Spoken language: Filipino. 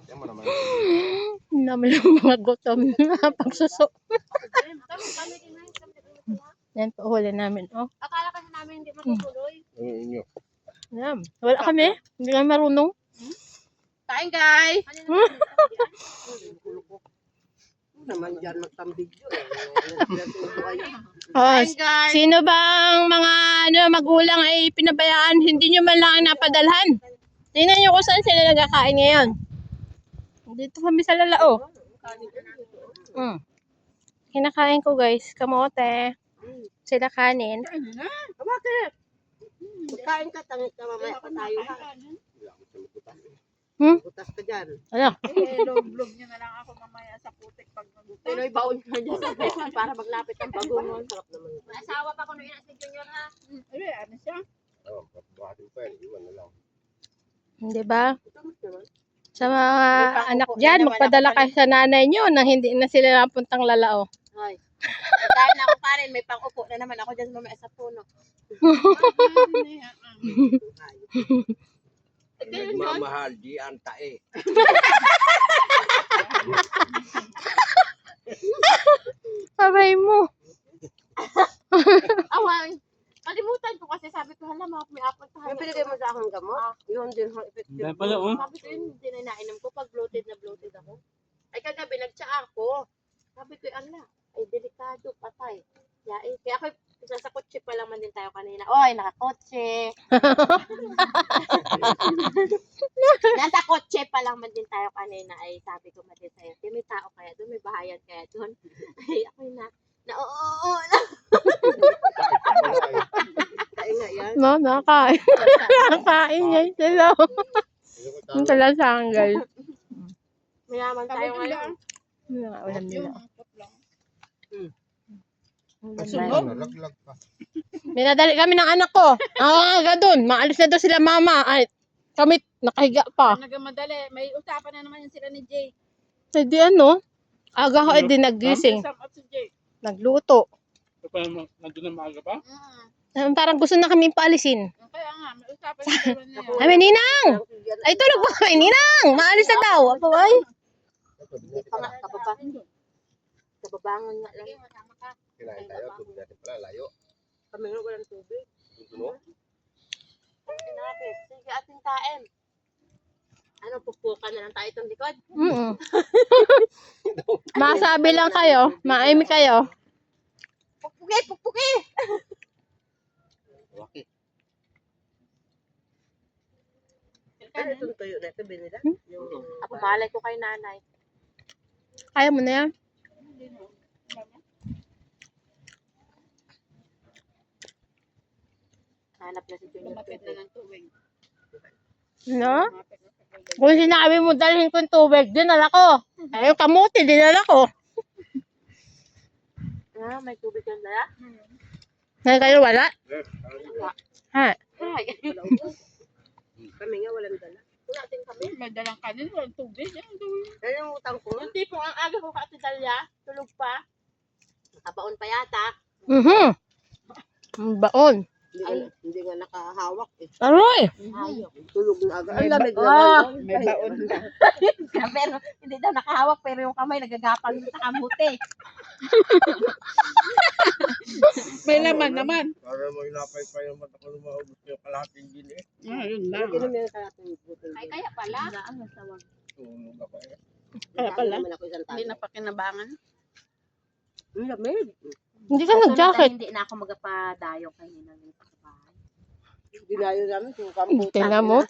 Yan mo naman. Hindi naman yung mga gutom na pagsuso. Yan po, huli namin. Oh. Akala kasi namin hindi matutuloy. Inyo. Yan. Wala kami. Hindi kami marunong. Kain, guys! Naman dyan magtambidyo. Oh, Kain, guys! sino bang mga magulang ay pinabayaan, hindi nyo man lang napadalhan? Tingnan nyo kung saan sila nagkakain ngayon. Dito kami sa Lalao. Kinakain ko guys, kamote. Sila kanin. Bakit? Kain ka, tangit ka, mamaya pa tayo ha. Butas ka dyan. Ano? Log-log nyo na lang ako mamaya sa putik pag magutas. Pinoy baon ka dyan sa Facebook para maglapit ng bagungon. Sarap naman. Asawa pa ko nung ina si Junior ha. Ano siya? Oo, buhatin pa yan. Iwan na lang. Hindi ba? Sa mga anak dyan, magpadala kayo sa nanay nyo na hindi na sila napuntang Lalao. Ay. Dahil na ako pa rin, may pang-upo na naman ako dyan mamaya sa puno. Nagmamahal, di antae. Aray mo. Awan. Kalimutan ko kasi sabi ko, hala, may apple tayo. Yung pinigay mo sa akin gamot, yun din ho, effective. Sabi ko yun, hindi na inainom ko pag bloated na bloated ako. Ay kagabi, nagtsaa ako. Sabi ko, ala, ay delikado, patay. Kaya ako, sa kotse pa lang man din tayo kanina. Oy, nakakotse. Nasa kotse pa lang man din tayo kanina. Ay, sabi ko man din sa'yo, may tao kaya doon, may bahayan kaya doon. Ay, ako oo lang. Kain nga yan. No, nakain. Nakain yan sila. Yung talasang guys. Mayaman tayo ngayon. Ulam nila. Laglag pa. Minadali kami ng anak ko. Aga doon. Maalis na daw sila mama. Ay, kami nakahiga pa. Nagamadali. May usapan na naman yung sila ni Jay. Hindi ano. Aga ko ay din naggising. Nagluto. Nandun na maaga pa? Parang gusto na kami paalisin. Kaya nga, may usapan na sila niya. Ay, Ninang! Ay, tulog pa kami, Ninang! Maalis na daw. Ako ay. Hindi pa nga, kababangon nga lang. Kinain tayo, tubig natin pala, layo. Kami nga walang tubig. Tutuno. Sinapit. Sige, ating kain. Ano, pupukan na lang tayo itong likod? Masabi lang kayo. Maimi kayo. Pukpuki! Pukpuki! Waki. Ano itong tuyo na ito, binila? Ako, malay ko kay nanay. Kaya mo na yan. Hanap na si Junior. Na ng tubig. No? Kung sinabi mo dalhin ko yung tubig, dinala ko. Ay, yung kamuti, dinala ko. Ah, may tubig yung dala? Ngayon kayo wala? Ha? Ay, Kami nga walang dala. natin kami. May dalang kanin, walang tubig. Yan yung utang ko. Yung tipong ang aga ko Dalya, tulog pa. Nakabaon pa yata. Baon. Hindi nga nakahawak eh. Aroy! Ayaw. Tulog na agad. Ang lamig Ah! naman. May baon na. Pero hindi daw nakahawak pero yung kamay nagagapang sa kamuti. May laman naman. Para mo inapay pa yung mata ko lumaubos yung kalahating gini eh. Yun na. Inom yan sa ating butil. Ay, kaya pala. Ang masawag. Tulog na pa eh. Kaya pala. Naman ako isang Hindi tayo. na pakinabangan. Ang lamig. Hindi ka nag-jacket. Hindi na ako magpadayo kayo ng bahay. Dinayo namin kung kamputan. Tingnan mo,